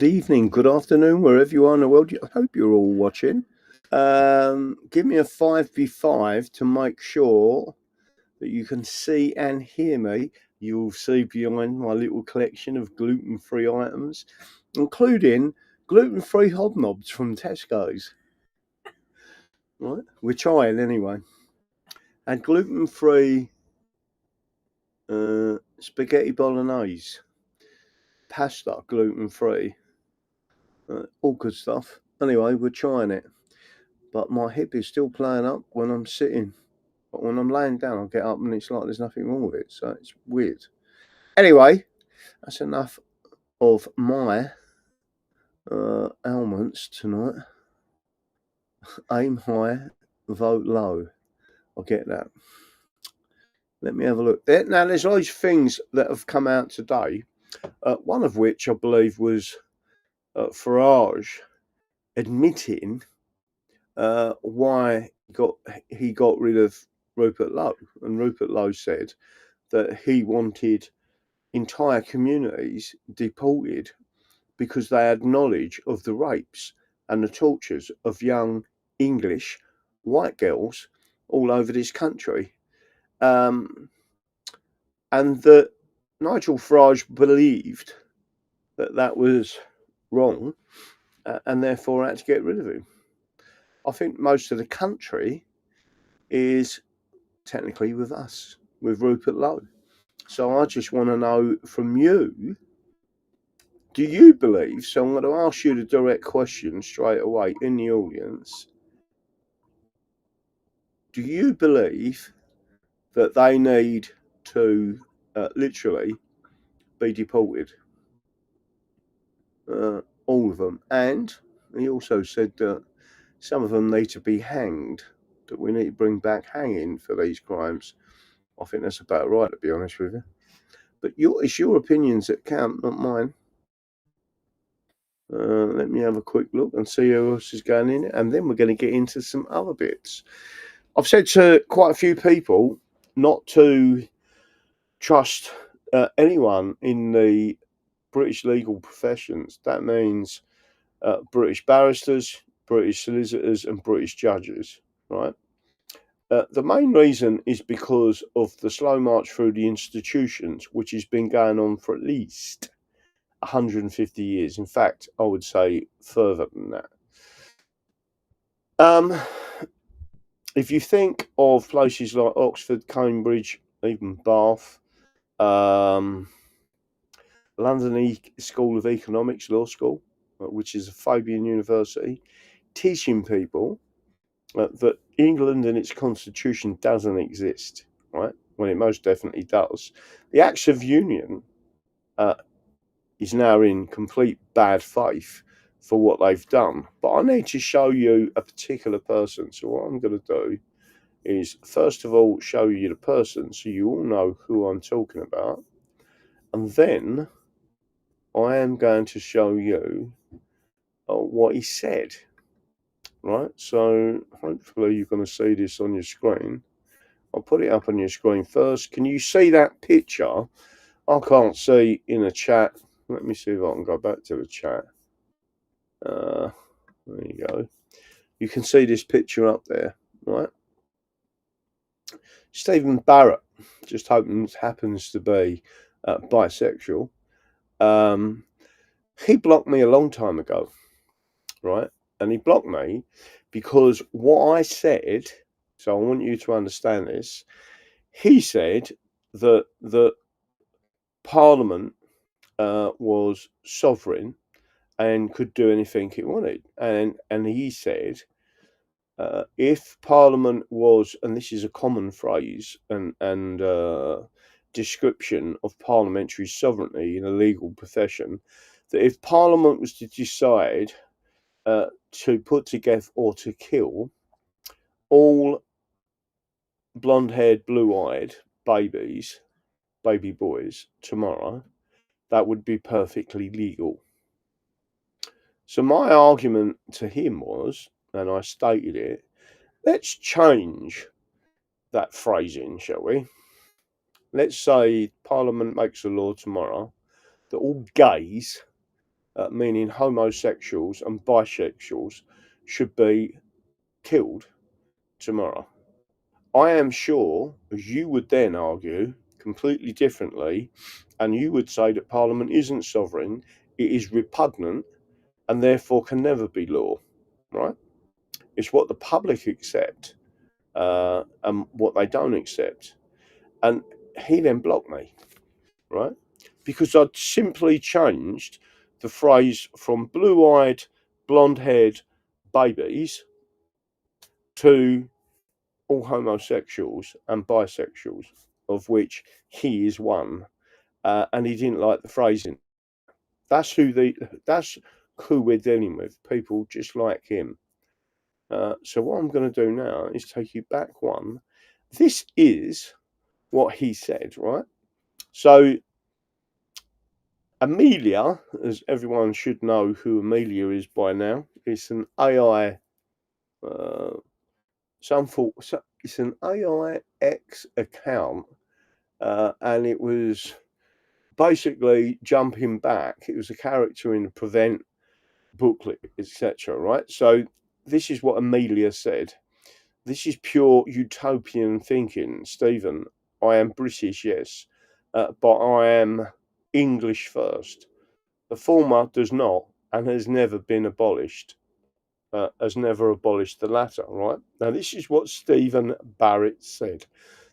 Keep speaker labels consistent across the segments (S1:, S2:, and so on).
S1: Good evening, good afternoon, wherever you are in the world. I hope you're all watching. Give me a 5v5 to make sure that you can see and hear me. You'll see behind my little collection of gluten-free items, including gluten-free hobnobs from Tesco's. Right, we're trying anyway. And gluten-free spaghetti bolognese, pasta gluten-free. All good stuff. Anyway, we're trying it. But my hip is still playing up when I'm sitting. But when I'm laying down, I'll get up and it's like there's nothing wrong with it. So it's weird. Anyway, that's enough of my ailments tonight. Aim high, vote low. I'll get that. Let me have a look. Now, there's loads of things that have come out today. One of which I believe was Farage admitting why he got rid of Rupert Lowe. And Rupert Lowe said that he wanted entire communities deported because they had knowledge of the rapes and the tortures of young English white girls all over this country. And that Nigel Farage believed that that was wrong and therefore had to get rid of him. I think most of the country is technically with us, with Rupert Lowe. So I just want to know from you, do you believe, so I'm going to ask you the direct question straight away in the audience, do you believe that they need to literally be deported? All of them. And he also said that some of them need to be hanged, that we need to bring back hanging for these crimes. I think that's about right, to be honest with you. But it's your opinions that count, not mine. Let me have a quick look and see who else is going in, and then we're going to get into some other bits. I've said to quite a few people not to trust anyone in the British legal professions. That means British barristers, British solicitors, and British judges, right? The main reason is because of the slow march through the institutions, which has been going on for at least 150 years. In fact, I would say further than that. If you think of places like Oxford, Cambridge, even Bath, London School of Economics, Law School, which is a Fabian University, teaching people that England and its constitution doesn't exist, right? When it most definitely does. The Acts of Union is now in complete bad faith for what they've done. But I need to show you a particular person. So what I'm going to do is, first of all, show you the person so you all know who I'm talking about. And then I am going to show you what he said. Right? So hopefully you're going to see this on your screen. I'll put it up on your screen first. Can you see that picture? I can't see in the chat. Let me see if I can go back to the chat. There you go. You can see this picture up there, right? Stephen Barrett just happens to be bisexual. He blocked me a long time ago, right? And he blocked me because what I said, so I want you to understand this, he said that Parliament was sovereign and could do anything it wanted. And he said, if Parliament was, and this is a common phrase and description of parliamentary sovereignty in a legal profession, that if Parliament was to decide to put to death or to kill all blonde-haired, blue-eyed baby boys tomorrow, that would be perfectly legal. So my argument to him was, and I stated it, let's change that phrasing, shall we? Let's say Parliament makes a law tomorrow that all gays meaning homosexuals and bisexuals, should be killed tomorrow. I am sure you would then argue completely differently, and you would say that Parliament isn't sovereign, it is repugnant, and therefore can never be law, right? It's what the public accept and what they don't accept. And he then blocked me, right? Because I'd simply changed the phrase from blue-eyed, blonde-haired babies to all homosexuals and bisexuals, of which he is one, and he didn't like the phrasing. That's who we're dealing with, people just like him. So what I'm going to do now is take you back one. This is what he said, right? So Amelia, as everyone should know who Amelia is by now, it's an AI. It's an AIX account, and it was basically jumping back. It was a character in the Prevent booklet, etc. Right. So this is what Amelia said. This is pure utopian thinking, Stephen. I am British, yes, but I am English first. The former does not and has never been abolished, has never abolished the latter, right? Now, this is what Stephen Barrett said.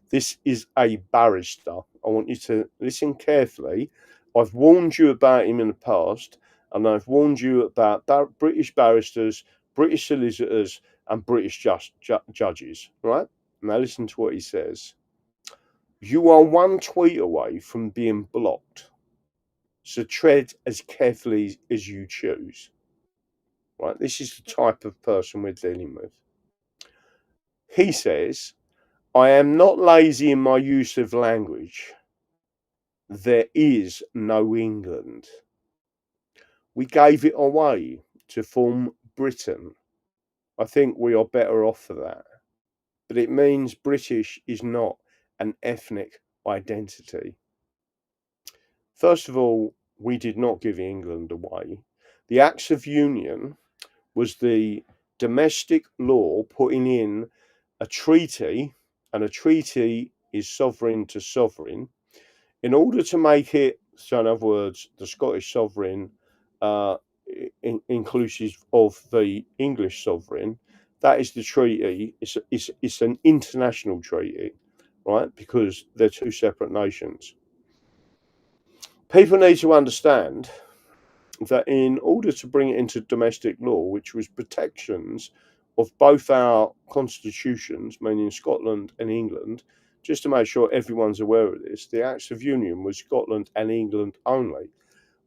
S1: This is a barrister. I want you to listen carefully. I've warned you about him in the past, and I've warned you about British barristers, British solicitors, and British judges, right? Now, listen to what he says. You are one tweet away from being blocked, so tread as carefully as you choose. Right, this is the type of person we're dealing with. He says, I am not lazy in my use of language. There is no England. We gave it away to form Britain. I think we are better off for that. But it means British is not an ethnic identity. First of all, we did not give England away. The Acts of Union was the domestic law putting in a treaty, and a treaty is sovereign to sovereign, in order to make it, so in other words, the Scottish sovereign inclusive of the English sovereign. That is the treaty. It's an international treaty, right? Because they're two separate nations. People need to understand that in order to bring it into domestic law, which was protections of both our constitutions, meaning Scotland and England, just to make sure everyone's aware of this, the Acts of Union was Scotland and England only.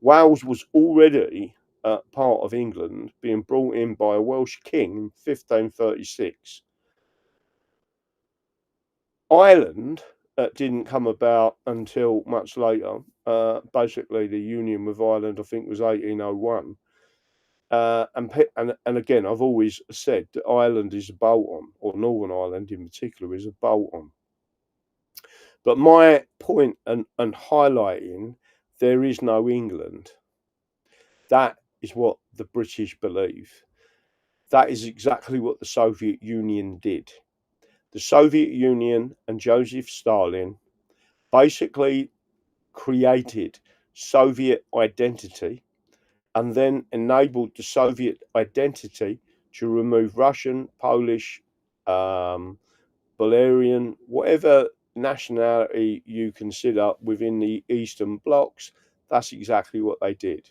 S1: Wales was already part of England, being brought in by a Welsh king in 1536. Ireland didn't come about until much later. Basically, the union with Ireland, I think, was 1801. And again, I've always said that Ireland is a bolt-on, or Northern Ireland in particular is a bolt-on. But my point and highlighting, there is no England. That is what the British believe. That is exactly what the Soviet Union did. The Soviet Union and Joseph Stalin basically created Soviet identity and then enabled the Soviet identity to remove Russian, Polish, Bulgarian, whatever nationality you consider within the Eastern blocs. That's exactly what they did.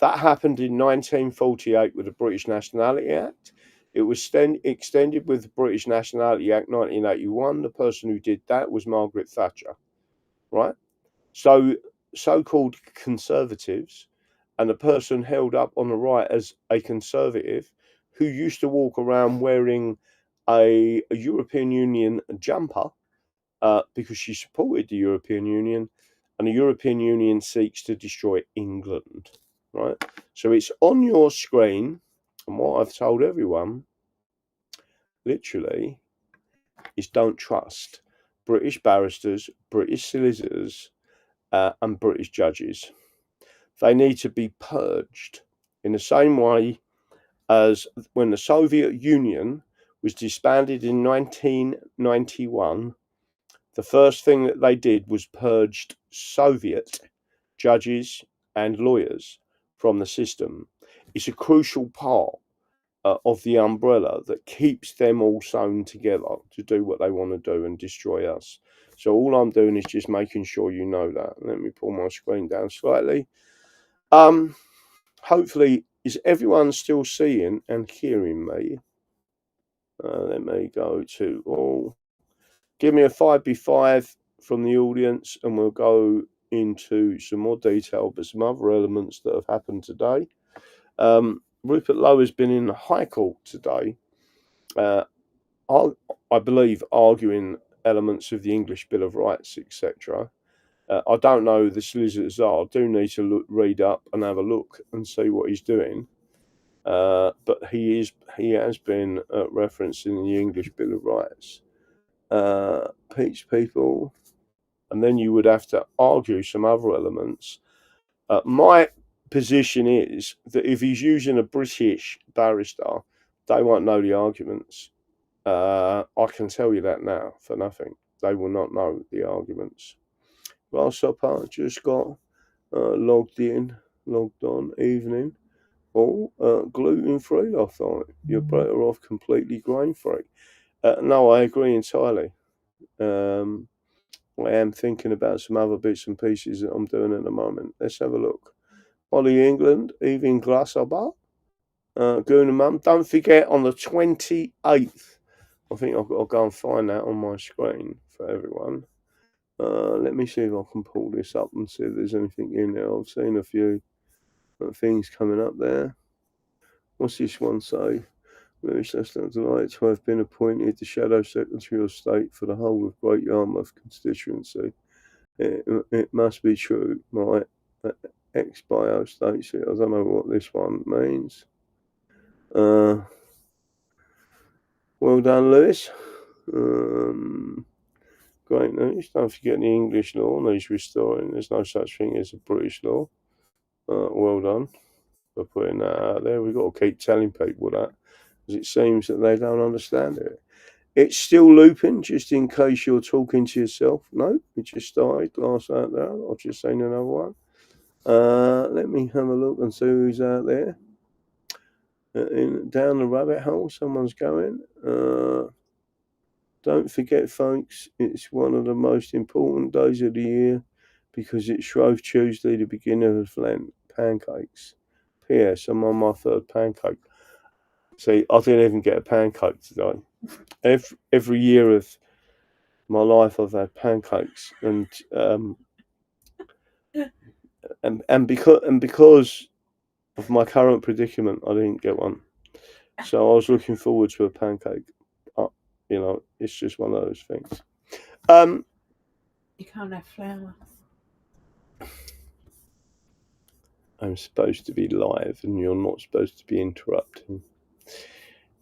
S1: That happened in 1948 with the British Nationality Act. It was extended with the British Nationality Act 1981. The person who did that was Margaret Thatcher, right? So-called conservatives, and the person held up on the right as a conservative who used to walk around wearing a European Union jumper because she supported the European Union, and the European Union seeks to destroy England, right? So it's on your screen, and what I've told everyone, literally, is don't trust British barristers, British solicitors, and British judges. they need to be purged in the same way as when the Soviet Union was disbanded in 1991. The first thing that they did was purged Soviet judges and lawyers from the system. It's a crucial part of the umbrella that keeps them all sewn together to do what they want to do and destroy us. So all I'm doing is just making sure you know that. Let me pull my screen down slightly. Hopefully, is everyone still seeing and hearing me? Let me go to all. Give me a 5B5 from the audience and we'll go into some more detail, but some other elements that have happened today. Rupert Lowe has been in the High Court today, I believe, arguing elements of the English Bill of Rights, etc. I don't know who the solicitors are. I do need to read up and have a look and see what he's doing. But he has been referencing the English Bill of Rights. Peace people, and then you would have to argue some other elements. My position is that if he's using a British barrister, they won't know the arguments. I can tell you that now for nothing. They will not know the arguments. Grasshopper just got logged on, evening. Oh, gluten-free, I thought. You're better off completely grain-free. No, I agree entirely. I am thinking about some other bits and pieces that I'm doing at the moment. Let's have a look. Ollie England, Evening Grasshopper, Gooner Mum. Don't forget on the 28th, I think I've got to go and find that on my screen for everyone. Let me see if I can pull this up and see if there's anything in there. I've seen a few things coming up there. What's this one say? Very delighted to have been appointed the Shadow Secretary of State for the whole of Great Yarmouth constituency. It must be true. My ex-bio states it. I don't know what this one means. Well done, Lewis. Great news. Don't forget the English law needs restoring. There's no such thing as a British law. Well done for putting that out there. We've got to keep telling people that, because it seems that they don't understand it. It's still looping, just in case you're talking to yourself. No, it just started last out there. I've just seen another one. Let me have a look and see who's out there. Down the rabbit hole, someone's going. Don't forget, folks, it's one of the most important days of the year because it's Shrove Tuesday, the beginning of Lent. Pancakes. P.S. I'm on my third pancake. See, I didn't even get a pancake today. Every year of my life, I've had pancakes, and because of my current predicament, I didn't get one. So I was looking forward to a pancake. You know, it's just one of those things.
S2: You can't have flour.
S1: I'm supposed to be live, and you're not supposed to be interrupting.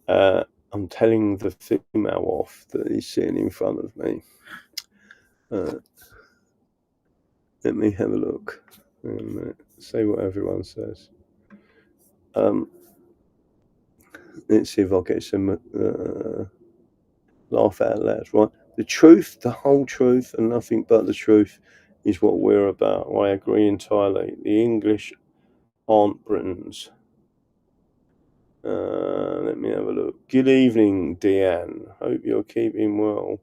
S1: I'm telling the female off that is sitting in front of me. Let me have a look. See what everyone says. Let's see if I get some laugh out loud, right? The truth, the whole truth, and nothing but the truth is what we're about. I agree entirely. The English aren't Britons. Let me have a look. Good evening, Deanne. Hope you're keeping well.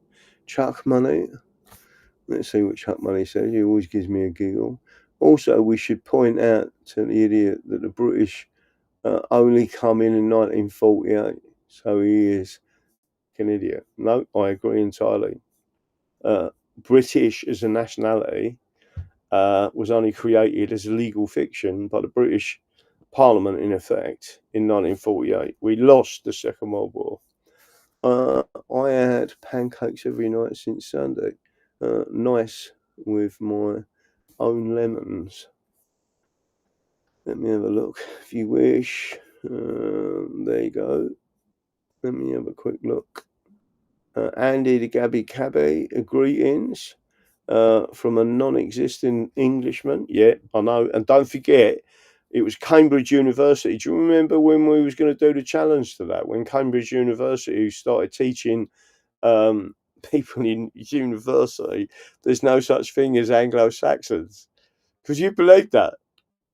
S1: Chuck Money. Let's see what Chuck Money says. He always gives me a giggle. Also, we should point out to the idiot that the British only come in 1948. So he is an idiot. No, I agree entirely. British as a nationality was only created as a legal fiction by the British Parliament, in effect, in 1948. We lost the Second World War. I had pancakes every night since Sunday. Nice with my own lemons. Let me have a look if you wish. There you go. Let me have a quick look. Andy the Gabby Cabby, greetings. from a non-existing Englishman. Yeah, I know. And don't forget, it was Cambridge University. Do you remember when we was going to do the challenge to that? When Cambridge University started teaching people in university, there's no such thing as Anglo-Saxons. Could you believe that?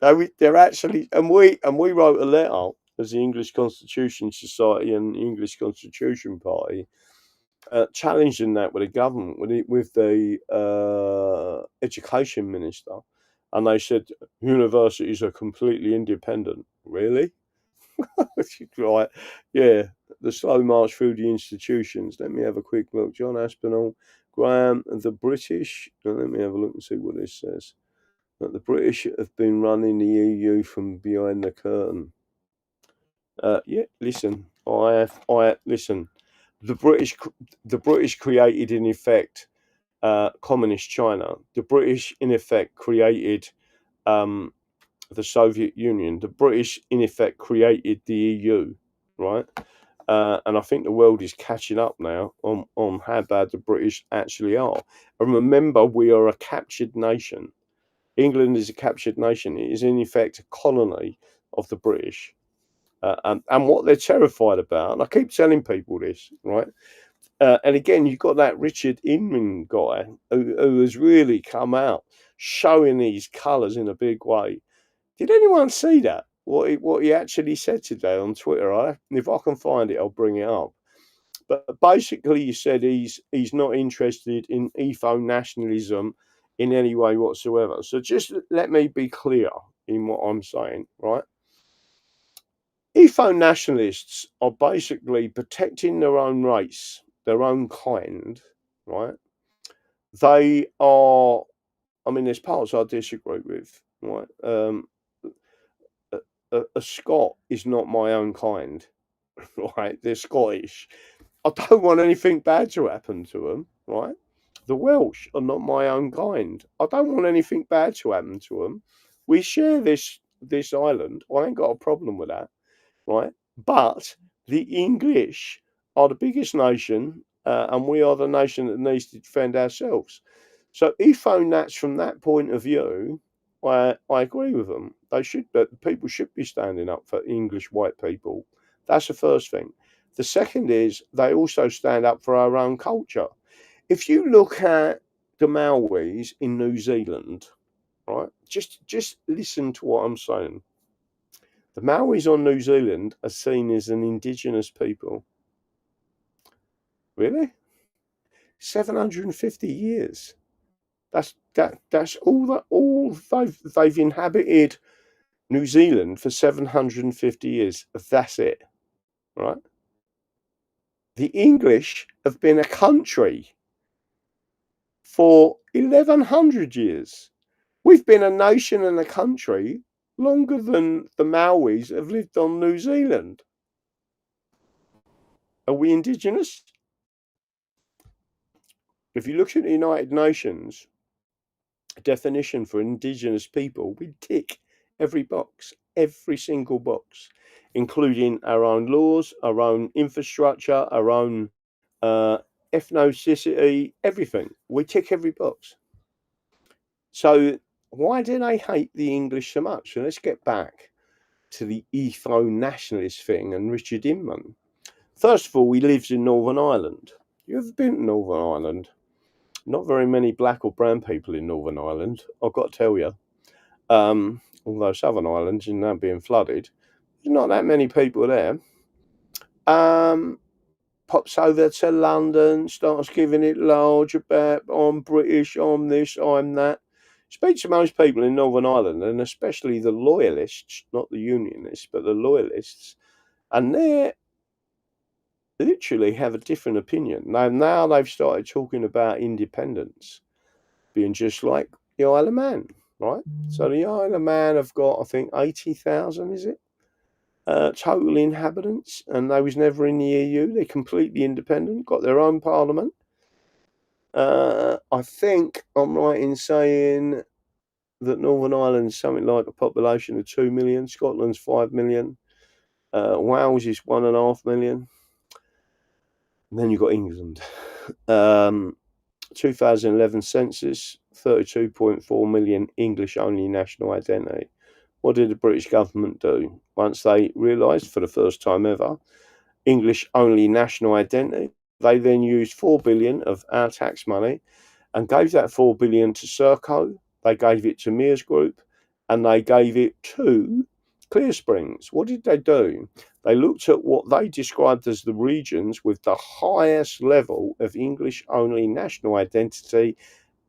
S1: They're actually, and we wrote a letter as the English Constitution Society and the English Constitution Party, challenging that with the government, with the education minister, and they said universities are completely independent. Really? Right? Yeah. The slow march through the institutions. Let me have a quick look. John Aspinall, Graham, the British. Let me have a look and see what this says. That the British have been running the EU from behind the curtain. Yeah, listen, listen. The British created, in effect, communist China. The British, in effect, created the Soviet Union. The British, in effect, created the EU, right? And I think the world is catching up now on how bad the British actually are. And remember, we are a captured nation. England is a captured nation. It is, in effect, a colony of the British. And what they're terrified about, and I keep telling people this, right? And again, you've got that Richard Inman guy who has really come out showing these colours in a big way. Did anyone see that? What he actually said today on Twitter? If I can find it, I'll bring it up. But basically, he said he's not interested in ethno-nationalism in any way whatsoever. So just let me be clear in what I'm saying, right? Ethno-nationalists are basically protecting their own race, their own kind, right? They are, I mean, there's parts I disagree with, right? A Scot is not my own kind, right? They're Scottish. I don't want anything bad to happen to them, right? The Welsh are not my own kind. I don't want anything bad to happen to them. We share this island. I ain't got a problem with that, right? But the English are the biggest nation, and we are the nation that needs to defend ourselves. So, ethno-nats from that point of view, I agree with them. They should, but people should be standing up for English white people. That's the first thing. The second is they also stand up for our own culture. If you look at the Maoris in New Zealand, right? Just listen to what I'm saying. The Maoris on New Zealand are seen as an indigenous people. Really? 750 years. That's all they've inhabited New Zealand for 750 years. That's it. Right? The English have been a country for 1100 years. We've been a nation and a country longer than the Maoris have lived on New Zealand. Are we indigenous? If you look at the United Nations definition for indigenous people, we tick every box, every single box, including our own laws, our own infrastructure, our own ethnicity, everything. We tick every box. So why do they hate the English so much? So let's get back to the ethno-nationalist thing and Richard Inman. First of all, he lives in Northern Ireland. You ever been to Northern Ireland? Not very many black or brown people in Northern Ireland, I've got to tell you. Although Southern Ireland is now being flooded, there's not that many people there. Pops over to London, starts giving it large about I'm British, I'm this, I'm that. Speak to most people in Northern Ireland, and especially the loyalists, not the unionists, but the loyalists, and they literally have a different opinion. Now they've started talking about independence being just like the Isle of Man, right? So the Isle of Man have got, I think, 80,000, is it? Total inhabitants, and they was never in the EU. They're completely independent, got their own parliament. I think I'm right in saying that Northern Ireland's something like a population of 2 million, Scotland's 5 million, Wales is 1.5 million. And then you've got England. 2011 census, 32.4 million English-only national identity. What did the British government do? Once they realised, for the first time ever, English-only national identity, they then used 4 billion of our tax money and gave that 4 billion to Serco, they gave it to Mears Group, and they gave it to Clear Springs. What did they do? They looked at what they described as the regions with the highest level of English-only national identity,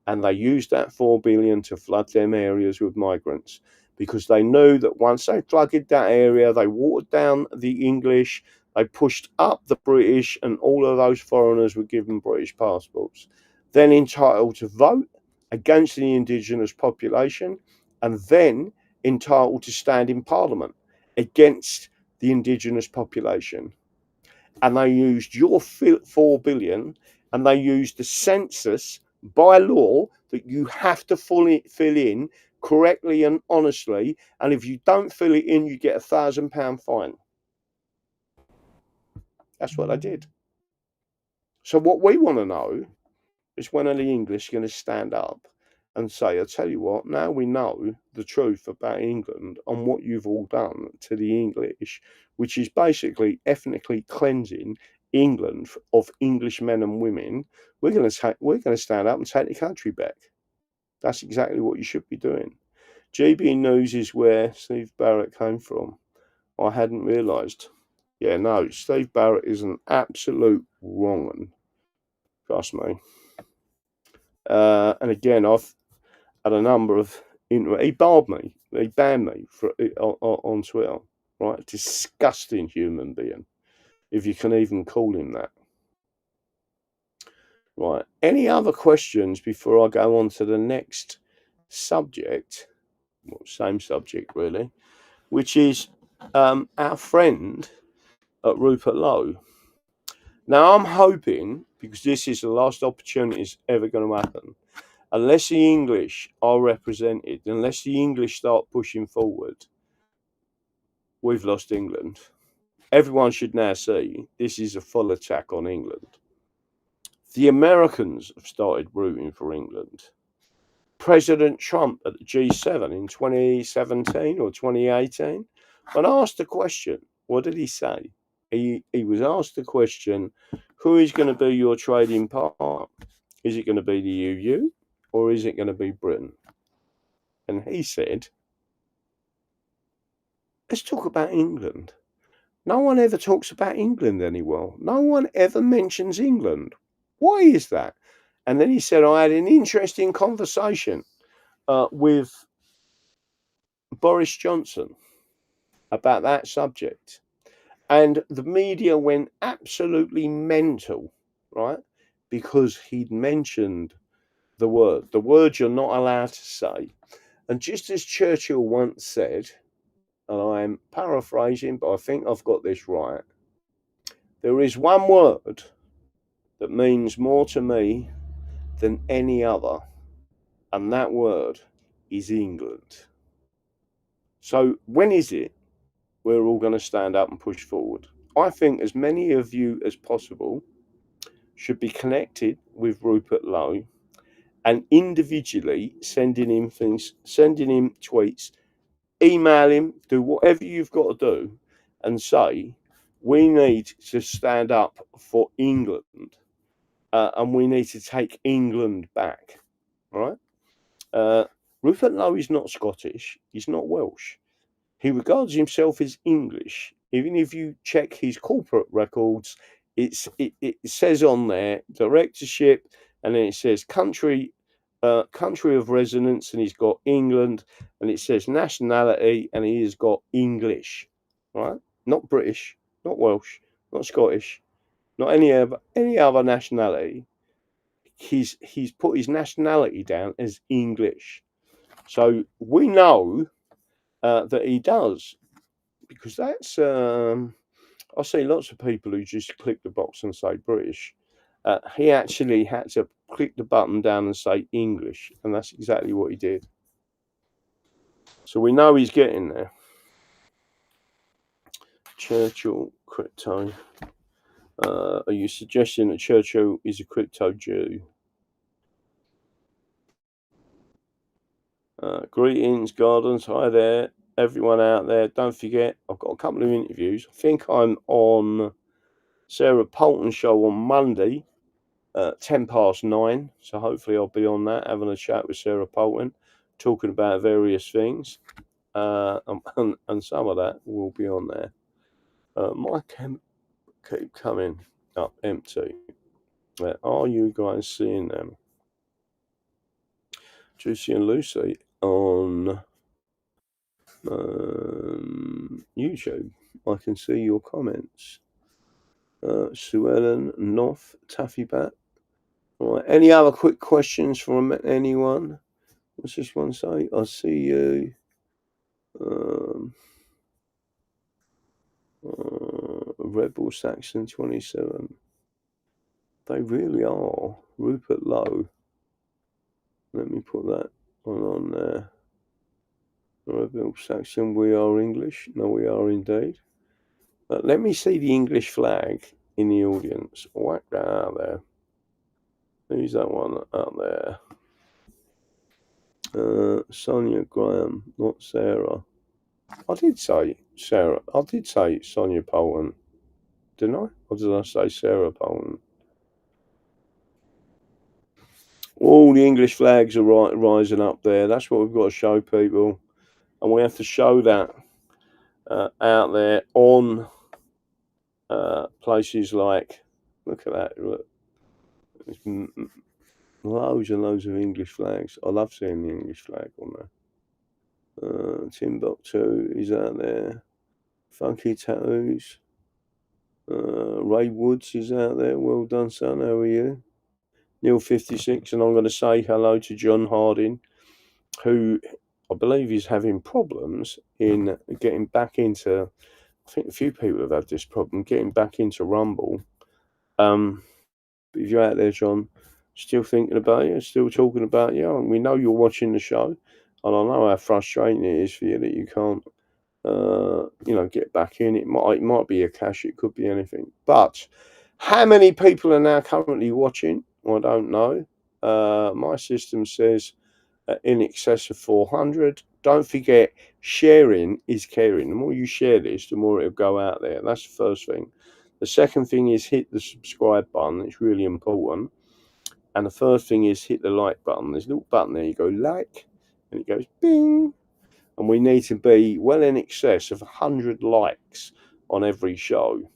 S1: and they used that 4 billion to flood them areas with migrants, because they knew that once they flooded that area, they watered down the English, they pushed up the British, and all of those foreigners were given British passports, then entitled to vote against the indigenous population, and then entitled to stand in Parliament against the indigenous population. And they used your 4 billion, and they used the census by law that you have to fill in correctly and honestly, and if you don't fill it in, you get £1,000 fine. That's what they did. So what we want to know is, when are the English going to stand up and say, I tell you what, now we know the truth about England and what you've all done to the English, which is basically ethnically cleansing England of English men and women. We're going to stand up and take the country back. That's exactly what you should be doing. GB News is where Steve Barrett came from. I hadn't realised. Yeah, no, Steve Barrett is an absolute wrong one. Trust me. And again, I've had a number of. He barred me. He banned me on Twitter. Right, disgusting human being, if you can even call him that. Right. Any other questions before I go on to the next subject? Well, same subject really, which is our friend at Rupert Lowe. Now, I'm hoping, because this is the last opportunity it's ever going to happen, unless the English are represented, unless the English start pushing forward, we've lost England. Everyone should now see this is a full attack on England. The Americans have started rooting for England. President Trump at the G7 in 2017 or 2018, when asked a question, what did he say? He was asked the question, who is going to be your trading partner? Is it going to be the EU or is it going to be Britain? And he said, let's talk about England. No one ever talks about England anymore. No one ever mentions England. Why is that? And then he said, I had an interesting conversation with Boris Johnson about that subject. And the media went absolutely mental, right? Because he'd mentioned the word you're not allowed to say. And just as Churchill once said, and I'm paraphrasing, but I think I've got this right, there is one word that means more to me than any other, and that word is England. So when is it we're all going to stand up and push forward? I think as many of you as possible should be connected with Rupert Lowe and individually sending him things, sending him tweets, email him, do whatever you've got to do and say, we need to stand up for England and we need to take England back, right? Rupert Lowe is not Scottish, he's not Welsh. He regards himself as English. Even if you check his corporate records, it says on there directorship, and then it says country of residence, and he's got England, and it says nationality, and he has got English, right? Not British, not Welsh, not Scottish, not any other nationality. He's put his nationality down as English. So we know that he does, because that's I see lots of people who just click the box and say British. He actually had to click the button down and say English, and that's exactly what he did. So we know he's getting there. Churchill crypto. Are you suggesting that Churchill is a crypto Jew? Greetings, Gardens. Hi there, everyone out there. Don't forget, I've got a couple of interviews. I think I'm on Sarah Poulton's show on Monday, 9:10. So hopefully I'll be on that, having a chat with Sarah Poulton, talking about various things. And some of that will be on there. My camp keep coming up empty. Where are you guys seeing them? Juicy and Lucy on YouTube. I can see your comments. Sue Ellen, North, Taffy Bat. All right. Any other quick questions from anyone? What's this one say? I see you. Rebel Saxon 27. They really are. Rupert Lowe. Let me put that one on there. Rebel Saxon, we are English. No, we are indeed. Let me see the English flag in the audience. Whack that out there. Who's that one out there? Sonia Graham, not Sarah. I did say Sarah. I did say Sonia Poulton, didn't I? Or did I say Sarah Poulton? All the English flags are rising up there. That's what we've got to show people. And we have to show that out there on places like, look at that, look. There's loads and loads of English flags. I love seeing the English flag on there. Timbuktu is out there. Funky Tattoos. Ray Woods is out there. Well done, son. How are you? Neil 56, and I'm going to say hello to John Harding, who I believe is having problems in getting back into. I think a few people have had this problem getting back into Rumble. If you're out there, John, still thinking about you, still talking about you, and we know you're watching the show, and I know how frustrating it is for you that you can't, get back in. It might be a cache, it could be anything. But how many people are now currently watching? I don't know. My system says in excess of 400. Don't forget, sharing is caring. The more you share this, the more it'll go out there. That's the first thing. The second thing is hit the subscribe button. It's really important. And the third thing is hit the like button. There's a little button there. You go like, and it goes bing. And we need to be well in excess of 100 likes on every show.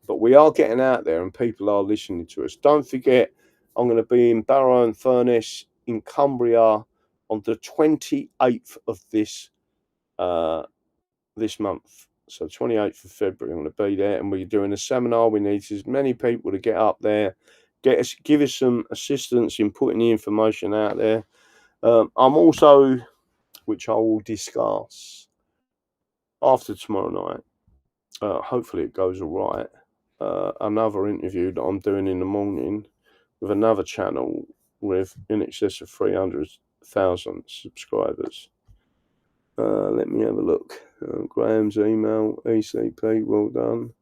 S1: But we are getting out there and people are listening to us. Don't forget, I'm going to be in Barrow and Furness in Cumbria on the 28th of this month. So 28th of February, I'm going to be there, and we're doing a seminar. We need as many people to get up there, give us some assistance in putting the information out there. I'm also, which I will discuss after tomorrow night. Hopefully it goes all right. Another interview that I'm doing in the morning with another channel with in excess of 300,000 subscribers. Let me have a look. Graham's email, ECP, well done.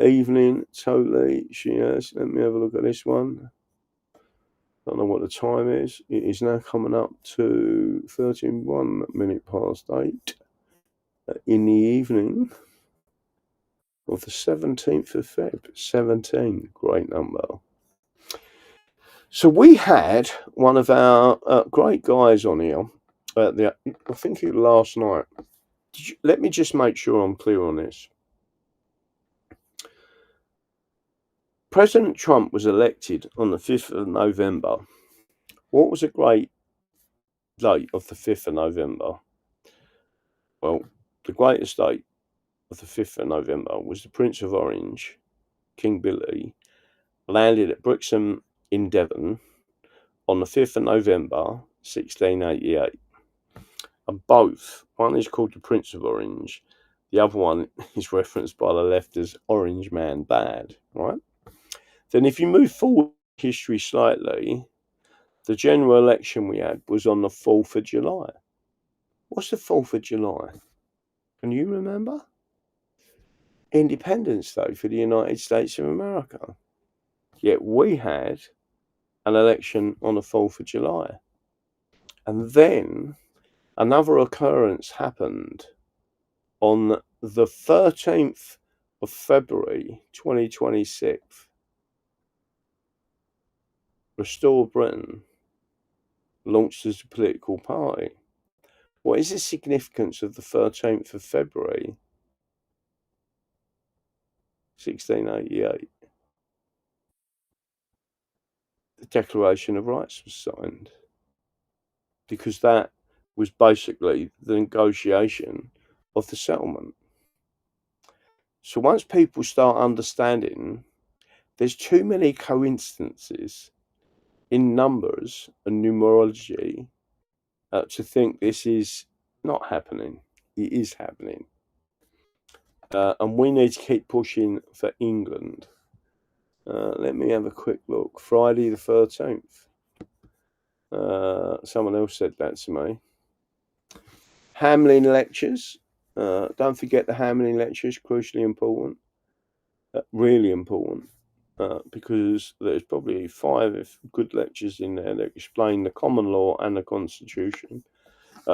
S1: Evening, totally, she has. Let me have a look at this one. Don't know what the time is. It is now coming up to 13 minutes past 8 in the evening of the 17th of Feb. 17, great number. So we had one of our great guys on here. I think it was last night. Let me just make sure I'm clear on this. President Trump was elected on the 5th of November. What was a great date of the 5th of November? Well, the greatest date of the 5th of November was the Prince of Orange, King Billy, landed at Brixham in Devon on the 5th of November, 1688. And both, one is called the Prince of Orange, the other one is referenced by the left as Orange Man Bad, right? Then if you move forward in history slightly, the general election we had was on the 4th of July. What's the 4th of July? Can you remember? Independence Day for the United States of America. Yet we had an election on the 4th of July. And then Another occurrence happened on the 13th of February 2026. Restore Britain launched as a political party. What is the significance of the 13th of February 1688? The Declaration of Rights was signed, because that was basically the negotiation of the settlement. So once people start understanding there's too many coincidences in numbers and numerology to think this is not happening. It is happening. And we need to keep pushing for England. Let me have a quick look. Friday the 13th. Someone else said that to me. Hamlin lectures. Don't forget the Hamlin lectures, crucially important. Really important. Because there's probably 5 good lectures in there that explain the common law and the Constitution,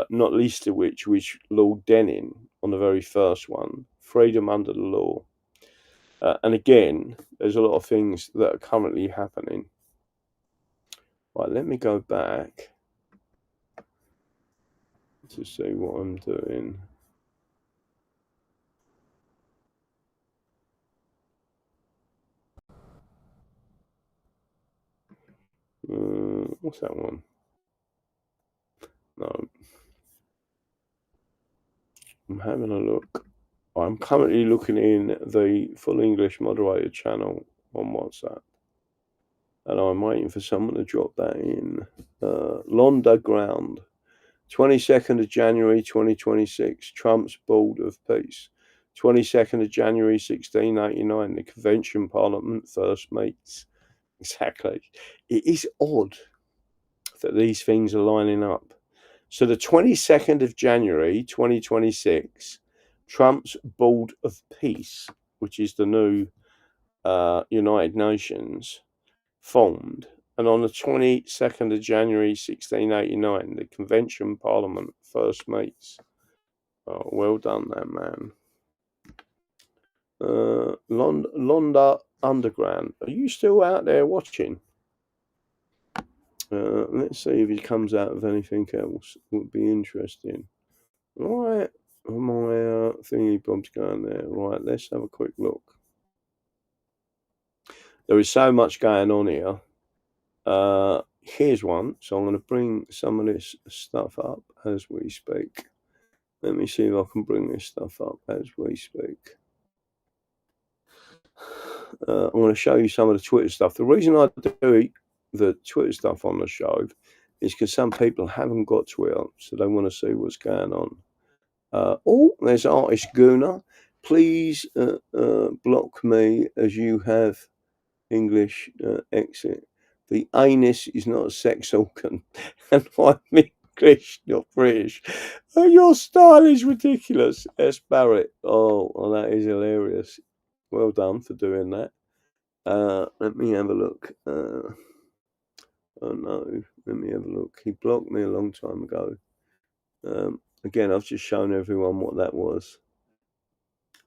S1: not least of which Lord Denning on the very first one, freedom under the law. And again, there's a lot of things that are currently happening. Right, let me go back to see what I'm doing. What's that one? No. I'm having a look. I'm currently looking in the full English moderator channel on WhatsApp. And I'm waiting for someone to drop that in. Londa Ground. 22nd of January 2026. Trump's Board of Peace. 22nd of January 1689. The Convention Parliament first meets. Exactly. It is odd that these things are lining up. So the 22nd of January 2026, Trump's Board of Peace, which is the new United Nations, formed. And on the 22nd of January 1689, the Convention Parliament first meets. Oh, well done there, man. Londa Underground. Are you still out there watching? Let's see if he comes out of anything else. It would be interesting. Right, my thingy bob's going there. Right, let's have a quick look. There is so much going on here. Here's one. So I'm going to bring some of this stuff up as we speak. Let me see if I can bring this stuff up as we speak. I'm going to show you some of the Twitter stuff. The reason I do the Twitter stuff on the show is because some people haven't got Twitter, so they want to see what's going on. Oh, there's Artist Gooner. Please block me as you have English exit. The anus is not a sex organ, and I'm English, not British. Oh, your style is ridiculous. S. Barrett. Oh, well, that is hilarious. Well done for doing that. Let me have a look. Oh no, let me have a look. He blocked me a long time ago. Again, I've just shown everyone what that was.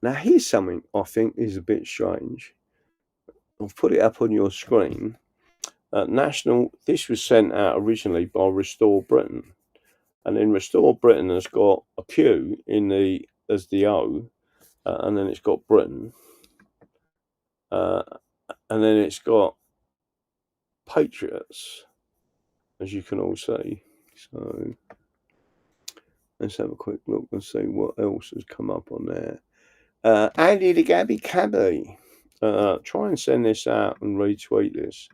S1: Now, here's something I think is a bit strange. I've put it up on your screen. This was sent out originally by Restore Britain. And then Restore Britain has got a Q as the O, and then it's got Britain. And then it's got Patriots, as you can all see. So let's have a quick look and see what else has come up on there. Andy the Gabby Cabby. Try and send this out and retweet this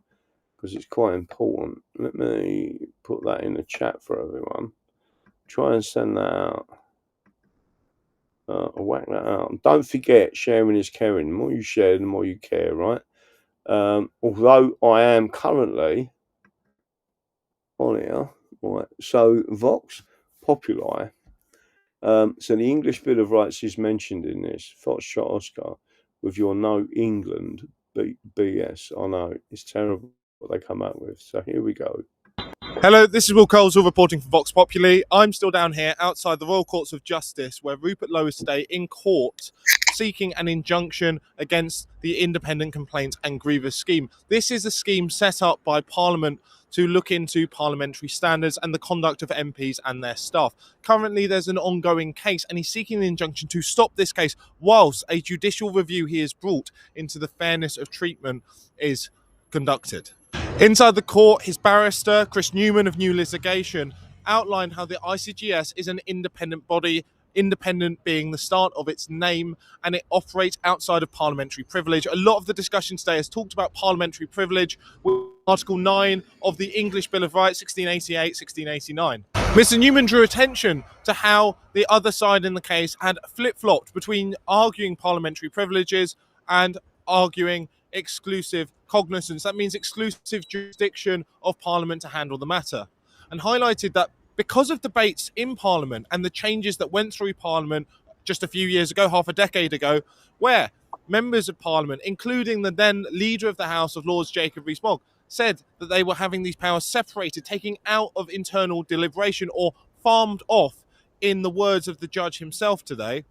S1: because it's quite important. Let me put that in the chat for everyone. Try and send that out. Whack that out. Don't forget, sharing is caring. The more you share, the more you care, right? Although I am currently on here, right? So Vox Populi. So the English Bill of Rights is mentioned in this. Foxtrot Oscar with your no England BS. I know it's terrible what they come up with. So here we go.
S3: Hello, this is Will Colesall reporting for Vox Populi. I'm still down here outside the Royal Courts of Justice, where Rupert Lowe is today in court seeking an injunction against the Independent Complaints and Grievance Scheme. This is a scheme set up by Parliament to look into parliamentary standards and the conduct of MPs and their staff. Currently, there's an ongoing case, and he's seeking an injunction to stop this case whilst a judicial review he has brought into the fairness of treatment is conducted. Inside the court, his barrister, Chris Newman of New Litigation, outlined how the ICGS is an independent body, independent being the start of its name, and it operates outside of parliamentary privilege. A lot of the discussion today has talked about parliamentary privilege with Article 9 of the English Bill of Rights, 1688-1689. Mr. Newman drew attention to how the other side in the case had flip-flopped between arguing parliamentary privileges and arguing exclusive cognizance. That means exclusive jurisdiction of Parliament to handle the matter, and highlighted that because of debates in Parliament and the changes that went through Parliament just a few years ago, half a decade ago, where members of Parliament, including the then leader of the House of Lords, Jacob Rees-Mogg, said that they were having these powers separated, taken out of internal deliberation, or farmed off, in the words of the judge himself today,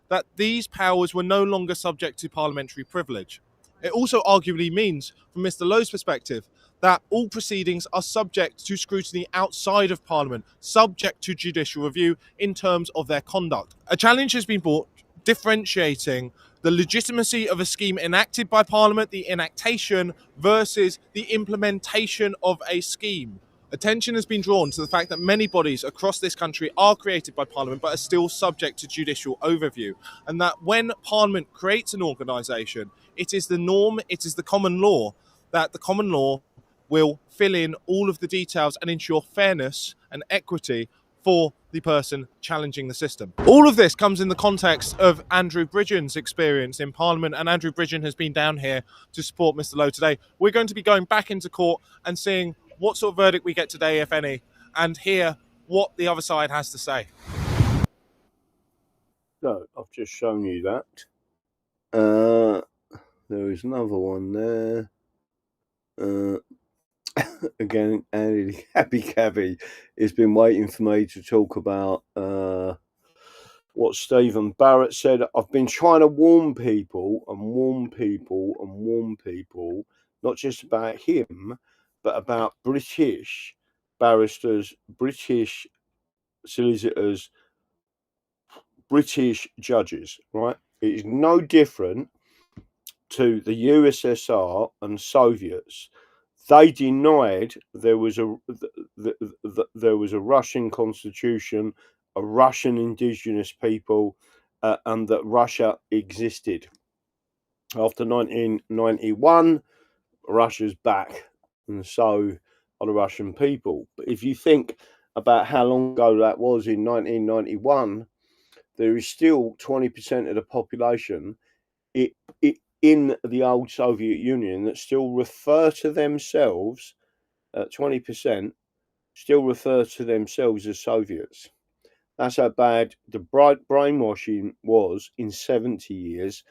S3: that these powers were no longer subject to parliamentary privilege. It also arguably means, from Mr. Lowe's perspective, that all proceedings are subject to scrutiny outside of Parliament, subject to judicial review in terms of their conduct. A challenge has been brought differentiating the legitimacy of a scheme enacted by Parliament, the enactation, versus the implementation of a scheme. Attention has been drawn to the fact that many bodies across this country are created by Parliament but are still subject to judicial overview, and that when Parliament creates an organisation, it is the norm, it is the common law, that the common law will fill in all of the details and ensure fairness and equity for the person challenging the system. All of this comes in the context of Andrew Bridgen's experience in Parliament, and Andrew Bridgen has been down here to support Mr. Lowe today. We're going to be going back into court and seeing what sort of verdict we get today, if any, and hear what the other side has to say.
S1: So, I've just shown you that. There is another one there. Again, Andy Cabby has been waiting for me to talk about what Stephen Barrett said. I've been trying to warn people, not just about him, but about British barristers, British solicitors, British judges, right? It is no different to the USSR and Soviets. They denied there was a Russian constitution, a Russian indigenous people, and that Russia existed. After 1991, Russia's back, and so are the Russian people. But if you think about how long ago that was in 1991, there is still 20% of the population in the old Soviet Union that still refer to themselves, 20% still refer to themselves as Soviets. That's how bad the brainwashing was in 70 years.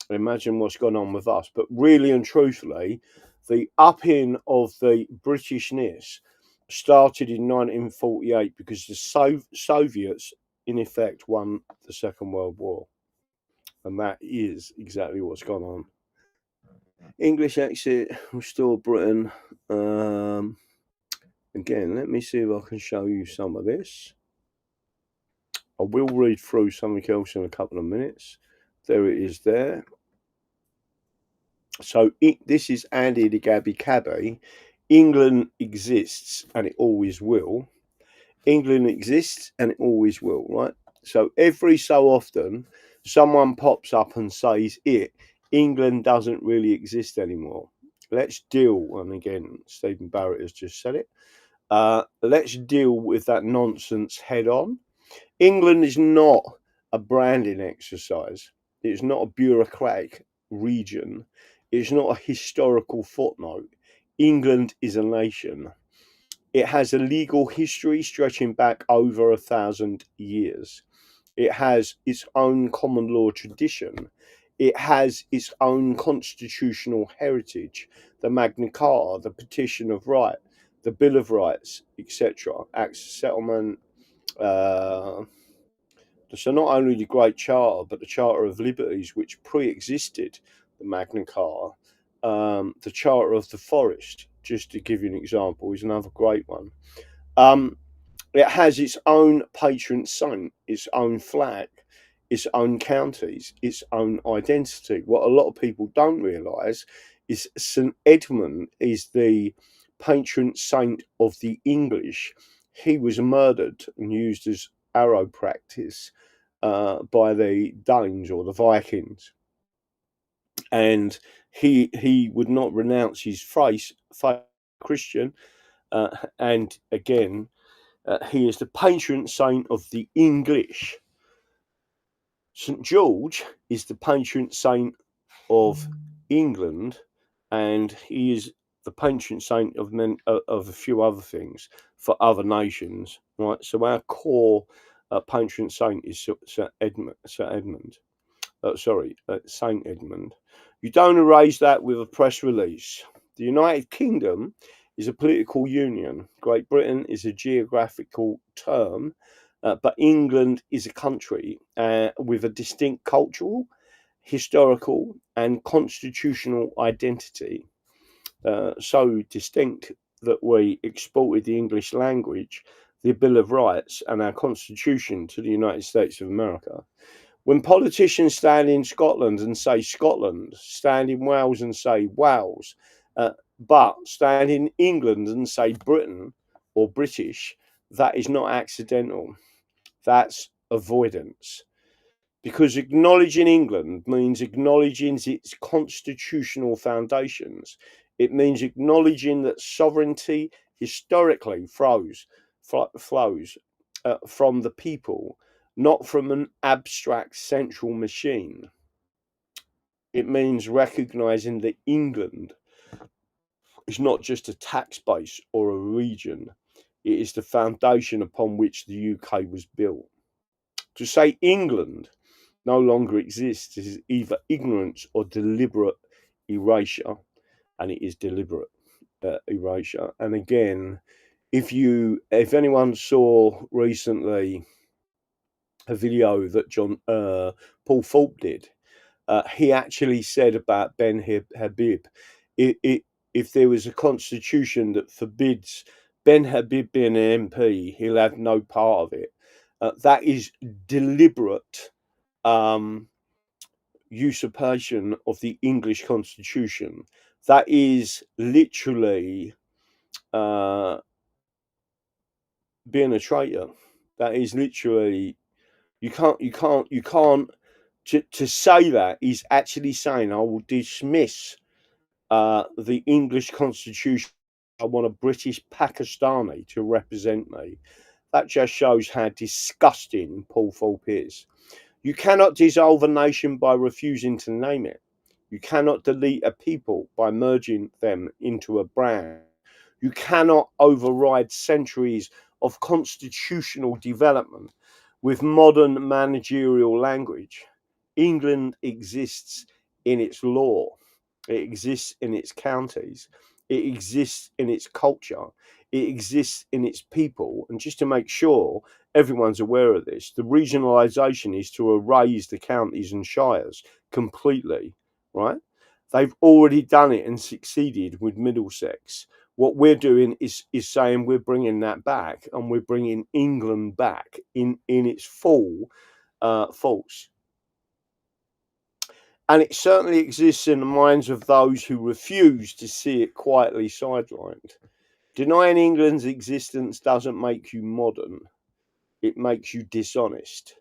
S1: Imagine what's gone on with us. But really and truthfully, the upping of the Britishness started in 1948 because the Soviets, in effect, won the Second World War. And that is exactly what's gone on. English exit, restore Britain. Again, let me see if I can show you some of this. I will read through something else in a couple of minutes. There it is there. So this is Andy the Gabby Cabby. England exists and it always will. England exists and it always will, right? So every so often, someone pops up and says England doesn't really exist anymore. Let's deal, and again, Stephen Barrett has just said it, let's deal with that nonsense head on. England is not a branding exercise. It's not a bureaucratic region. It's not a historical footnote. England is a nation. It has a legal history stretching back over 1,000 years. It has its own common law tradition. It has its own constitutional heritage, the Magna Carta, the Petition of Right, the Bill of Rights, etc., Acts of Settlement. So not only the Great Charter, but the Charter of Liberties, which pre-existed the Magna Carta. The Charter of the Forest, just to give you an example, is another great one. It has its own patron saint, its own flag, its own counties, its own identity. What a lot of people don't realise is St Edmund is the patron saint of the English. He was murdered and used as arrow practice by the Danes or the Vikings, and he would not renounce his faith Christian, and again he is the patron saint of the English. St George is the patron saint of England, and he is the patron saint of a few other things for other nations, right? So our core patron saint is Saint Edmund. Saint Edmund. You don't erase that with a press release. The United Kingdom is a political union. Great Britain is a geographical term, but England is a country with a distinct cultural, historical, and constitutional identity. So distinct that we exported the English language, the Bill of Rights, and our Constitution to the United States of America. When politicians stand in Scotland and say Scotland, stand in Wales and say Wales, but stand in England and say Britain or British, that is not accidental. That's avoidance. Because acknowledging England means acknowledging its constitutional foundations. It means acknowledging that sovereignty historically flows from the people, not from an abstract central machine. It means recognizing that England is not just a tax base or a region. It is the foundation upon which the UK was built. To say England no longer exists is either ignorance or deliberate erasure, and it is deliberate erasure. And again, if anyone saw recently a video that Paul Thorpe did, he actually said about Ben Habib, if there was a constitution that forbids Ben Habib being an MP, he'll have no part of it. That is deliberate usurpation of the English constitution. That is literally being a traitor. That is literally, you can't to say that is actually saying I will dismiss the English constitution. I want a British Pakistani to represent me. That just shows how disgusting Paul Thorpe is. You cannot dissolve a nation by refusing to name it. You cannot delete a people by merging them into a brand. You cannot override centuries of constitutional development with modern managerial language. England exists in its law. It exists in its counties. It exists in its culture. It exists in its people. And just to make sure everyone's aware of this, the regionalisation is to erase the counties and shires completely, right? They've already done it and succeeded with Middlesex. What we're doing is saying we're bringing that back, and we're bringing England back in its full force. And it certainly exists in the minds of those who refuse to see it quietly sidelined. Denying England's existence doesn't make you modern. It makes you dishonest.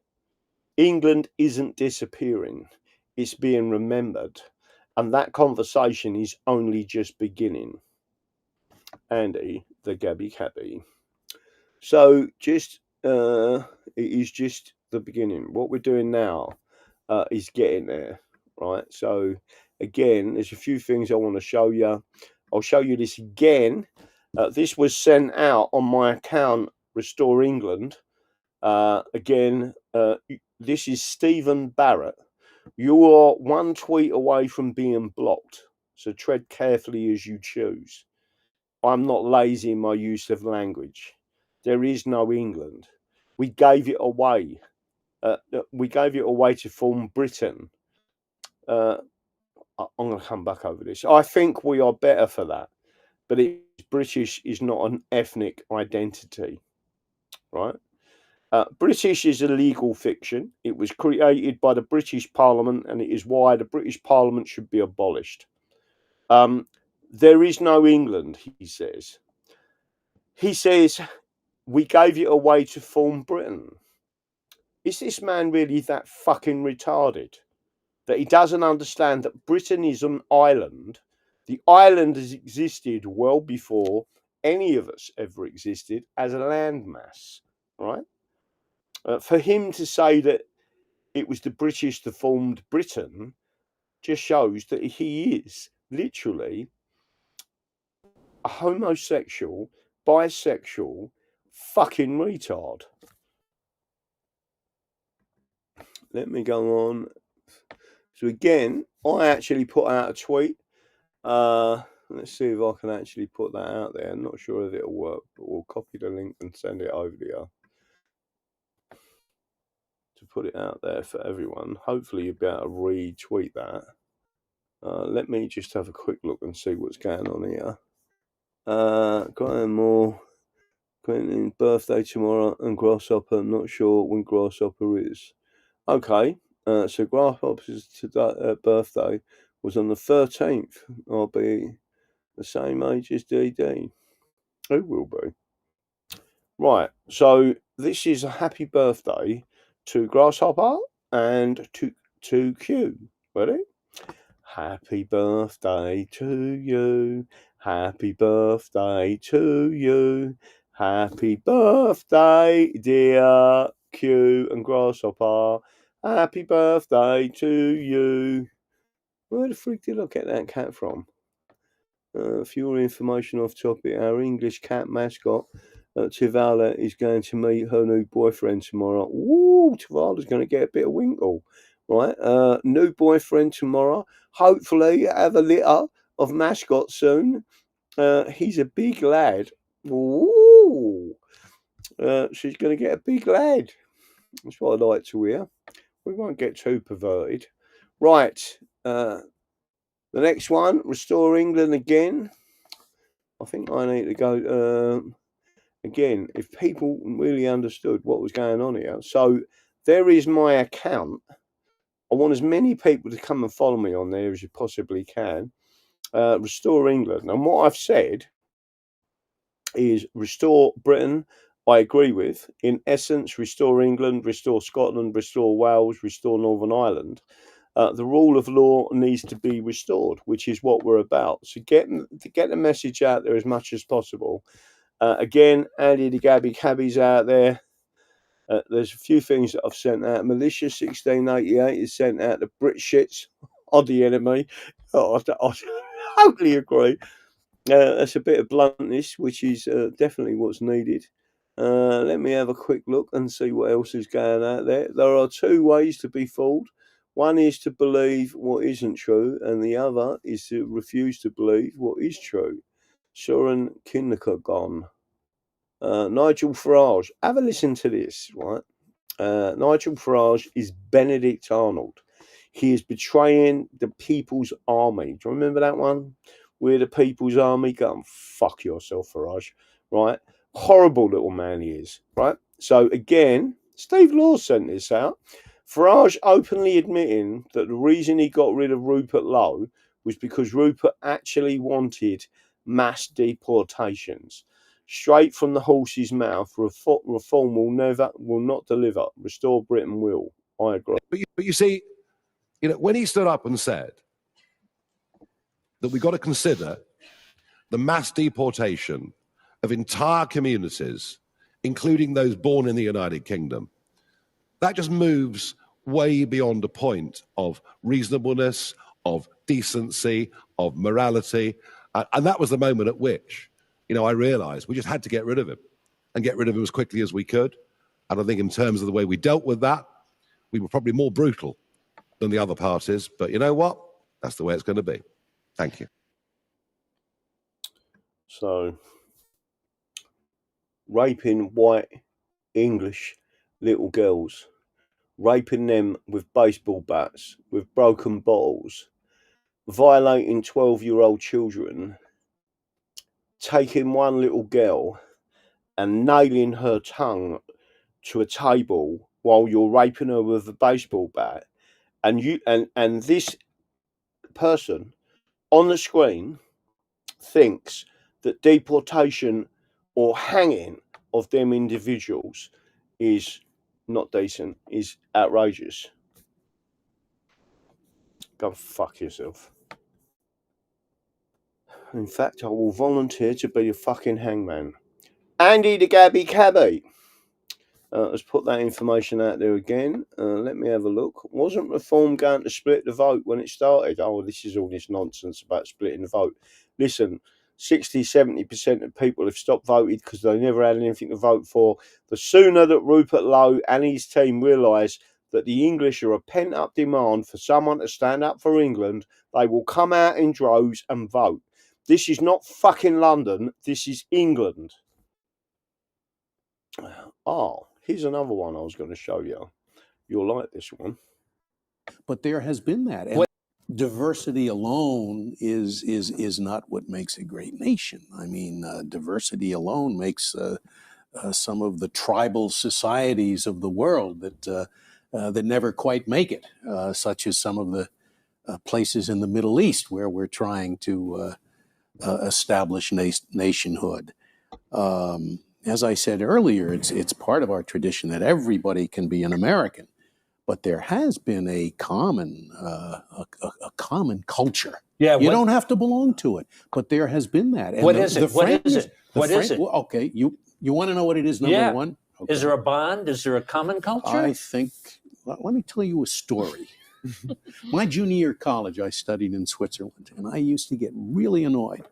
S1: England isn't disappearing. It's being remembered. And that conversation is only just beginning. Andy, the Gabby Cabby. So it is just the beginning. What we're doing now is getting there, right? So again, there's a few things I want to show you. I'll show you this again. This was sent out on my account, Restore England. Again, this is Stephen Barrett. You are one tweet away from being blocked, so tread carefully as you choose. I'm not lazy in my use of language. There is no England. We gave it away. We gave it away to form Britain. I'm going to come back over this. I think we are better for that. But British is not an ethnic identity, right? British is a legal fiction. It was created by the British Parliament, and it is why the British Parliament should be abolished. There is no England, he says. He says, we gave it away to form Britain. Is this man really that fucking retarded that he doesn't understand that Britain is an island? The island has existed well before any of us ever existed as a landmass, right? For him to say that it was the British that formed Britain just shows that he is literally a homosexual, bisexual, fucking retard. Let me go on. So again, I actually put out a tweet. Let's see if I can actually put that out there. I'm not sure if it'll work, but we'll copy the link and send it over to you to put it out there for everyone. Hopefully you'll be able to retweet that. Let me just have a quick look and see what's going on here. Graham Moore, Quentin's birthday tomorrow, and Grasshopper, not sure when Grasshopper is. Okay, so Grasshopper's birthday was on the 13th. I'll be the same age as DD. Who will be? Right, so this is a happy birthday to Grasshopper and to Q. Ready? Happy birthday to you. Happy birthday to you. Happy birthday, dear Q and Grasshopper. Happy birthday to you. Where the freak did I get that cat from? For your information off topic, our English cat mascot, Tivala, is going to meet her new boyfriend tomorrow. Ooh, Tivala's going to get a bit of winkle. Right, new boyfriend tomorrow. Hopefully have a litter of mascots soon. He's a big lad. Ooh, she's going to get a big lad. That's what I like to hear. We won't get too perverted. Right, the next one, Restore England again. I think I need to go again. If people really understood what was going on here. So there is my account. I want as many people to come and follow me on there as you possibly can. Restore England. And what I've said is restore Britain, I agree with. In essence, restore England, restore Scotland, restore Wales, restore Northern Ireland. The rule of law needs to be restored, which is what we're about. So get the message out there as much as possible. Again, Andy the Gabby Cabby's out there. There's a few things that I've sent out. Militia 1688 is sent out. The Brit shits are the enemy. I totally agree. That's a bit of bluntness, which is definitely what's needed. Let me have a quick look and see what else is going out there. There are two ways to be fooled. One is to believe what isn't true, and the other is to refuse to believe what is true. Soren Kindergarten. Nigel Farage. Have a listen to this, right? Nigel Farage is Benedict Arnold. He is betraying the People's Army. Do you remember that one? We're the People's Army. Go and fuck yourself, Farage. Right? Horrible little man he is. Right? So again, Steve Law sent this out. Farage openly admitting that the reason he got rid of Rupert Lowe was because Rupert actually wanted mass deportations. Straight from the horse's mouth, reform will not deliver. Restore Britain will. I agree.
S4: But you see, when he stood up and said that we've got to consider the mass deportation of entire communities, including those born in the United Kingdom, that just moves way beyond a point of reasonableness, of decency, of morality. And that was the moment at which, I realized we just had to get rid of him and get rid of him as quickly as we could. And I think in terms of the way we dealt with that, we were probably more brutal than the other parties. But you know what? That's the way it's going to be. Thank you.
S1: So, raping white English little girls, raping them with baseball bats, with broken bottles, violating 12-year-old children, taking one little girl and nailing her tongue to a table while you're raping her with a baseball bat, and you and this person on the screen thinks that deportation or hanging of them individuals is not decent, is outrageous. Go fuck yourself. In fact, I will volunteer to be a fucking hangman. Andy the Gabby Cabby. Let's put that information out there again. Let me have a look. Wasn't Reform going to split the vote when it started? Oh, this is all this nonsense about splitting the vote. Listen, 60-70% of people have stopped voting because they never had anything to vote for. The sooner that Rupert Lowe and his team realise that the English are a pent-up demand for someone to stand up for England, they will come out in droves and vote. This is not fucking London. This is England. Oh, here's another one I was going to show you. You'll like this one.
S5: But there has been that. And diversity alone is not what makes a great nation. I mean, diversity alone makes some of the tribal societies of the world that never quite make it, such as some of the places in the Middle East where we're trying to establish nationhood. As I said earlier, it's part of our tradition that everybody can be an American, but there has been a common culture.
S6: Yeah,
S5: you don't have to belong to it, but there has been that. And
S6: what is it? What is it? What is it?
S5: Well, okay, you want to know what it is? Number one. Okay.
S6: Is there a bond? Is there a common culture?
S5: I think. Let me tell you a story. My junior year of college, I studied in Switzerland, and I used to get really annoyed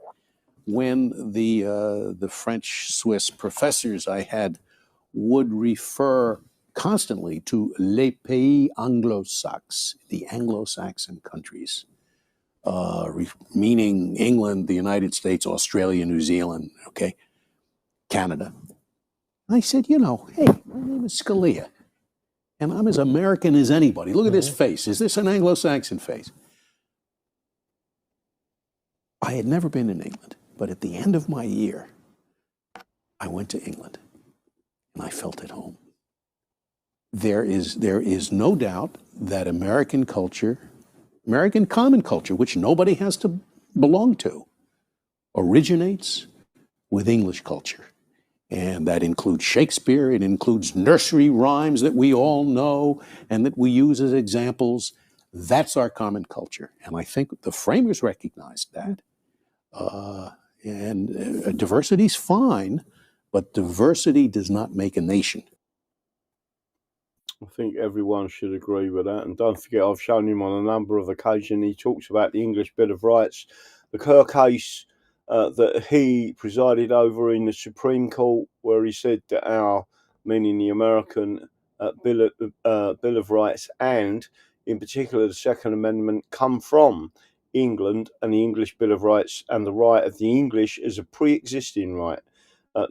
S5: when the French Swiss professors I had would refer constantly to les pays anglo-saxons, the Anglo-Saxon countries, meaning England, the United States, Australia, New Zealand, okay, Canada. I said, hey, my name is Scalia, and I'm as American as anybody. Look at this face. Is this an Anglo-Saxon face? I had never been in England. But at the end of my year, I went to England, and I felt at home. There is no doubt that American culture, American common culture, which nobody has to belong to, originates with English culture. And that includes Shakespeare, it includes nursery rhymes that we all know and that we use as examples. That's our common culture. And I think the framers recognized that. And diversity is fine, but diversity does not make a nation.
S1: I think everyone should agree with that. And don't forget, I've shown him on a number of occasions, he talks about the English Bill of Rights, the Kerr case that he presided over in the Supreme Court, where he said that our, meaning the American Bill of Rights, and in particular the Second Amendment, come from England, and the English Bill of Rights and the right of the English is a pre-existing right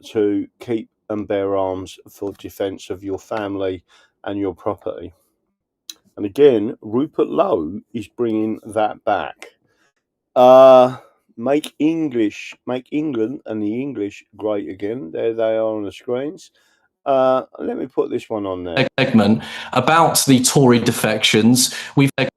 S1: to keep and bear arms for defence of your family and your property. And again, Rupert Lowe is bringing that back. Make England and the English great again. There they are on the screens. Let me put this one on there.
S7: Segment about the Tory defections. We don't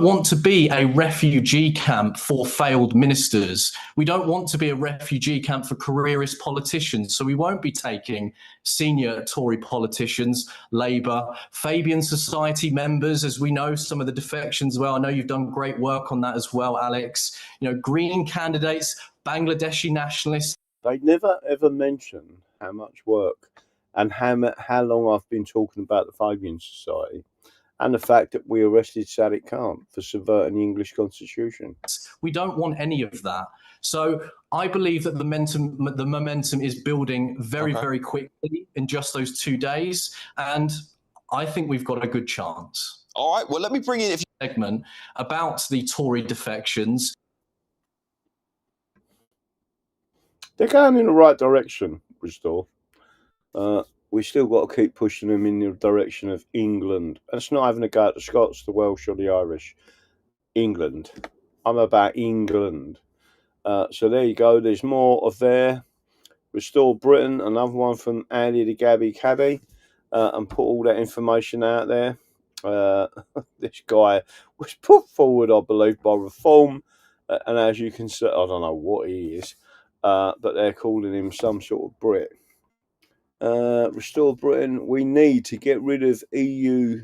S7: want to be a refugee camp for failed ministers. We don't want to be a refugee camp for careerist politicians. So we won't be taking senior Tory politicians, Labour, Fabian Society members, as we know some of the defections. Well, I know you've done great work on that as well, Alex. Green candidates, Bangladeshi nationalists.
S1: They never ever mention how much work and how long I've been talking about the Fabian Society and the fact that we arrested Sadiq Khan for subverting the English constitution.
S7: We don't want any of that. So I believe that the momentum is building very, very quickly in just those 2 days. And I think we've got a good chance.
S8: All right, well, let me bring in a segment
S7: about the Tory defections.
S1: They're going in the right direction, Restore. We still got to keep pushing them in the direction of England. And it's not having a go at the Scots, the Welsh, or the Irish. England. I'm about England. So there you go. There's more of there. Restore Britain, another one from Andy the Gabby Cabby, and put all that information out there. This guy was put forward, I believe, by Reform, and as you can see, I don't know what he is, but they're calling him some sort of Brit. Restore Britain. We need to get rid of EU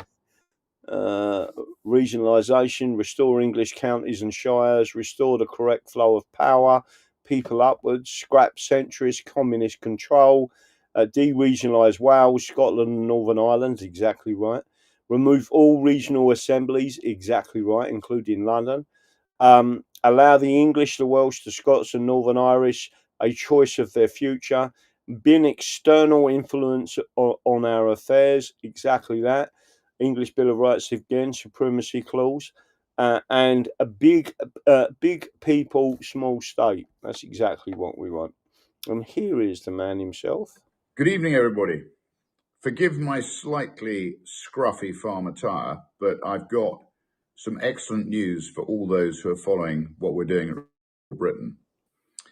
S1: regionalisation, restore English counties and shires, restore the correct flow of power, people upwards, scrap centrist communist control, de-regionalise Wales, Scotland and Northern Ireland, exactly right. Remove all regional assemblies, exactly right, including London. Allow the English, the Welsh, the Scots and Northern Irish a choice of their future. Be an external influence on our affairs, exactly that. English Bill of Rights again, supremacy clause, and a big people, small state. That's exactly what we want. And here is the man himself.
S8: Good evening, everybody. Forgive my slightly scruffy farm attire, but I've got some excellent news for all those who are following what we're doing in Britain.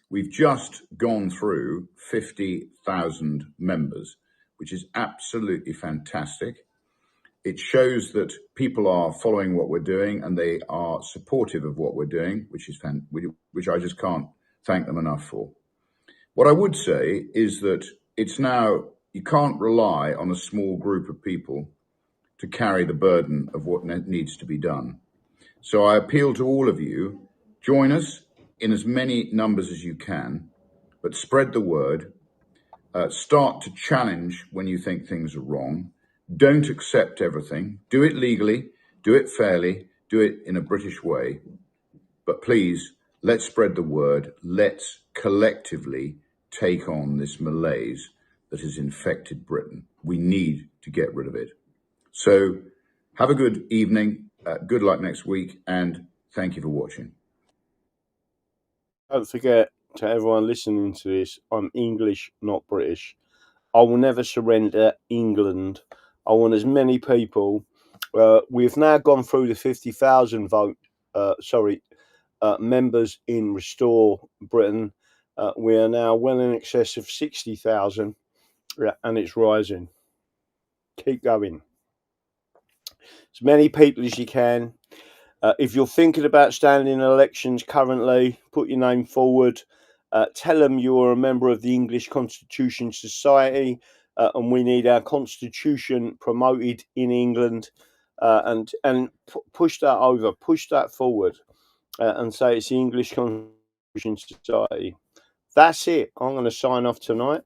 S8: We've just gone through 50,000 members, which is absolutely fantastic. It shows that people are following what we're doing and they are supportive of what we're doing, which I just can't thank them enough for. What I would say is that it's now, you can't rely on a small group of people to carry the burden of what needs to be done. So I appeal to all of you, join us in as many numbers as you can, but spread the word, start to challenge when you think things are wrong. Don't accept everything. Do it legally, do it fairly, do it in a British way. But please, let's spread the word. Let's collectively take on this malaise that has infected Britain. We need to get rid of it. So have a good evening, good luck next week, and thank you for watching.
S1: Don't forget, to everyone listening to this, I'm English, not British. I will never surrender England. I want as many people. We've now gone through the 50,000 members in Restore Britain. We are now well in excess of 60,000, and it's rising. Keep going. As many people as you can. If you're thinking about standing in elections currently, put your name forward. Tell them you're a member of the English Constitution Society, and we need our constitution promoted in England, and push that over, push that forward, and say it's the English Constitution Society. That's it. I'm going to sign off tonight.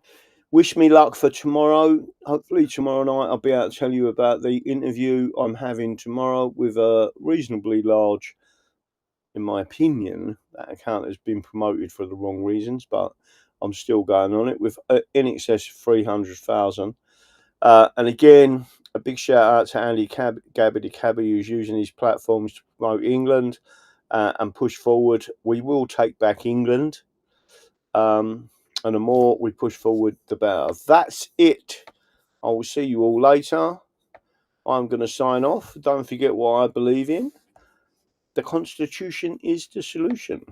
S1: Wish me luck for tomorrow. Hopefully tomorrow night I'll be able to tell you about the interview I'm having tomorrow with a reasonably large, in my opinion, that account has been promoted for the wrong reasons, but I'm still going on it with in excess of 300,000. And again, a big shout out to Andy Gabby the Cabby, who's using his platforms to promote England and push forward. We will take back England. And the more we push forward, the better. That's it. I will see you all later. I'm going to sign off. Don't forget what I believe in. The Constitution is the solution.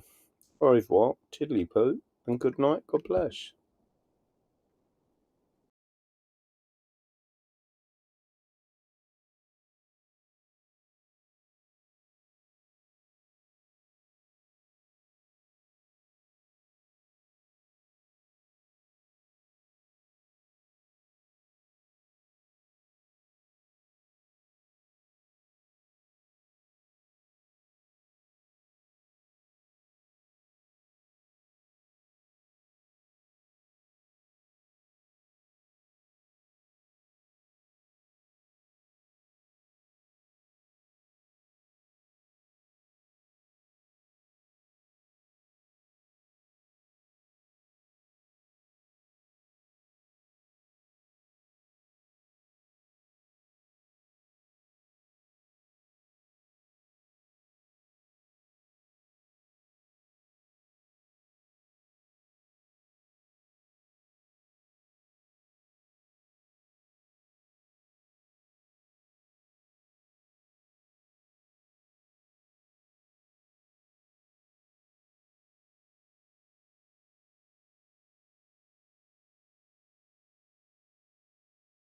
S1: Au revoir, tiddly poo, and good night. God bless.